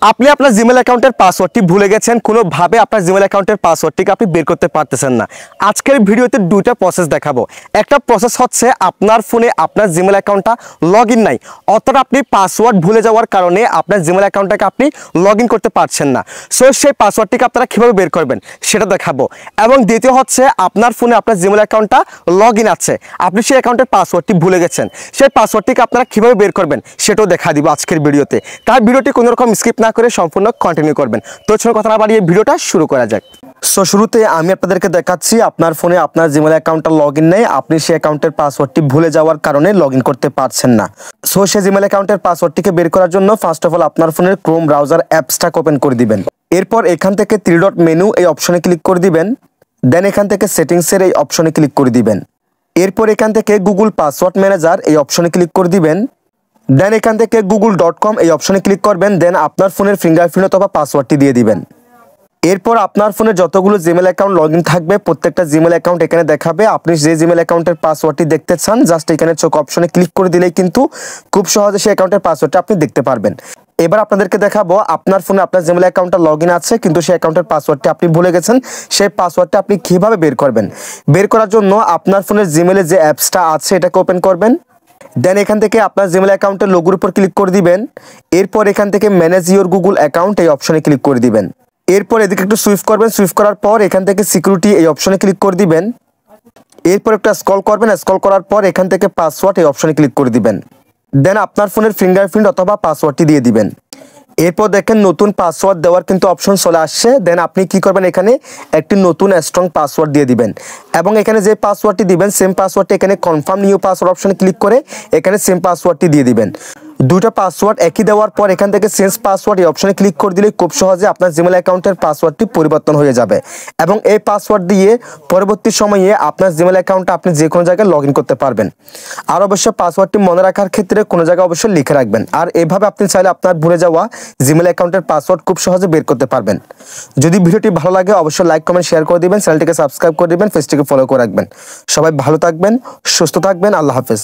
আপনি আপনার জিমেল অ্যাকাউন্টের পাসওয়ার্ডটি ভুলে গেছেন, কোনোভাবে আপনার জিমেল অ্যাকাউন্টের পাসওয়ার্ডটিকে আপনি বের করতে পারতেছেন না। আজকের ভিডিওতে দুইটা প্রসেস দেখাবো। একটা প্রসেস হচ্ছে আপনার ফোনে আপনার জিমেল অ্যাকাউন্টটা লগ ইন নাই, অর্থাৎ আপনি পাসওয়ার্ড ভুলে যাওয়ার কারণে আপনার জিমেল অ্যাকাউন্টটাকে আপনি লগ ইন করতে পারছেন না। সো সেই পাসওয়ার্ডটিকে আপনারা কীভাবে বের করবেন সেটা দেখাবো। এবং দ্বিতীয় হচ্ছে আপনার ফোনে আপনার জিমেল অ্যাকাউন্টটা লগ ইন আছে, আপনি সেই অ্যাকাউন্টের পাসওয়ার্ডটি ভুলে গেছেন, সেই পাসওয়ার্ডটিকে আপনারা কীভাবে বের করবেন সেটাও দেখা দিব আজকের ভিডিওতে। তার ভিডিওটি কোনো রকম স্কিপ না করে সম্পূর্ণ কন্টিনিউ করবেন। তো চলুন কথা না বাড়িয়ে ভিডিওটা শুরু করা যাক। সো শুরুতে আমি আপনাদেরকে দেখাচ্ছি আপনার ফোনে আপনার জিমেল অ্যাকাউন্টটা লগ ইন নেই, আপনি সেই অ্যাকাউন্টের পাসওয়ার্ডটি ভুলে যাওয়ার কারণে লগ ইন করতে পারছেন না। সো সেই জিমেল অ্যাকাউন্টের পাসওয়ার্ডটিকে বের করার জন্য ফার্স্ট অফ অল আপনার ফোনের ক্রোম ব্রাউজার অ্যাপসটাকে ওপেন করে দিবেন। এরপর এখান থেকে 3 ডট মেনু এই অপশনে ক্লিক করে দিবেন। দেন এখান থেকে সেটিংসের এই অপশনে ক্লিক করে দিবেন। এরপর এখান থেকে গুগল পাসওয়ার্ড ম্যানেজার এই অপশনে ক্লিক করে দিবেন। দেন এখান থেকে google.com এই অপশনে ক্লিক করবেন। দেন আপনার ফোনের ফিঙ্গারপ্রিন্ট অথবা পাসওয়ার্ডটি দিয়ে দিবেন। এরপর আপনার ফোনে যতগুলো জিমেল অ্যাকাউন্ট লগ ইন থাকবে প্রত্যেকটা জিমেল অ্যাকাউন্ট এখানে দেখাবে। আপনি যে জিমেল অ্যাকাউন্টের পাসওয়ার্ডটি দেখতে চান জাস্ট এখানে চোখ অপশনে ক্লিক করে দিলেই কিন্তু খুব সহজে সেই অ্যাকাউন্টের পাসওয়ার্ডটা আপনি দেখতে পারবেন। এবার আপনাদেরকে দেখাবো আপনার ফোনে আপনার জিমেল অ্যাকাউন্টটা লগ ইন আছে কিন্তু সেই অ্যাকাউন্টের পাসওয়ার্ডটি আপনি ভুলে গেছেন, সেই পাসওয়ার্ডটা আপনি কীভাবে বের করবেন। বের করার জন্য আপনার ফোনের জিমেলে যে অ্যাপসটা আছে এটাকে ওপেন করবেন। দেন এখান থেকে আপনার জিমেল অ্যাকাউন্টের লোগোর উপর ক্লিক করে দিবেন। এরপর এখান থেকে ম্যানেজ ইওর গুগল অ্যাকাউন্ট এই অপশনে ক্লিক করে দিবেন। এরপর এদিকে একটু সুইফট করবেন, সুইফট করার পর এখান থেকে সিকিউরিটি এই অপশনে ক্লিক করে দিবেন। এরপর একটা স্ক্রল করবেন, স্ক্রল করার পর এখান থেকে পাসওয়ার্ড এই অপশনে ক্লিক করে দিবেন। দেন আপনার ফোনের ফিঙ্গারপ্রিন্ট অথবা পাসওয়ার্ডটি দিয়ে দিবেন। এরপর দেখেন নতুন পাসওয়ার্ড দেওয়ার কিন্তু অপশন চলে আসছে। দেন আপনি কি করবেন, এখানে একটি নতুন স্ট্রং পাসওয়ার্ড দিয়ে দিবেন এবং এখানে যে পাসওয়ার্ডটি দিবেন সেম পাসওয়ার্ডটি এখানে কনফার্ম নিউ পাসওয়ার্ড অপশনে ক্লিক করে এখানে সেম পাসওয়ার্ডটি দিয়ে দিবেন। দুটো পাসওয়ার্ড একই দেওয়ার পর এখান থেকে চেঞ্জ পাসওয়ার্ড এই অপশনে ক্লিক করে দিলে খুব সহজে আপনার জিমেল অ্যাকাউন্টের পাসওয়ার্ডটি পরিবর্তন হয়ে যাবে এবং এই পাসওয়ার্ড দিয়ে পরবর্তী সময়ে আপনার জিমেল অ্যাকাউন্টে আপনি যে কোনো জায়গায় লগ ইন করতে পারবেন। আর অবশ্যই পাসওয়ার্ডটি মনে রাখার ক্ষেত্রে কোনো জায়গায় অবশ্যই লিখে রাখবেন। আর এভাবে আপনি চাইলে আপনার ভুলে যাওয়া জিমেল অ্যাকাউন্টের পাসওয়ার্ড খুব সহজে বের করতে পারবেন। যদি ভিডিওটি ভালো লাগে অবশ্যই লাইক কমেন্ট শেয়ার করে দিবেন, চ্যানেলটিকে সাবস্ক্রাইব করে দিবেন, পেজটিকে ফলো করে রাখবেন। সবাই ভালো থাকবেন, সুস্থ থাকবেন, আল্লাহ হাফেজ।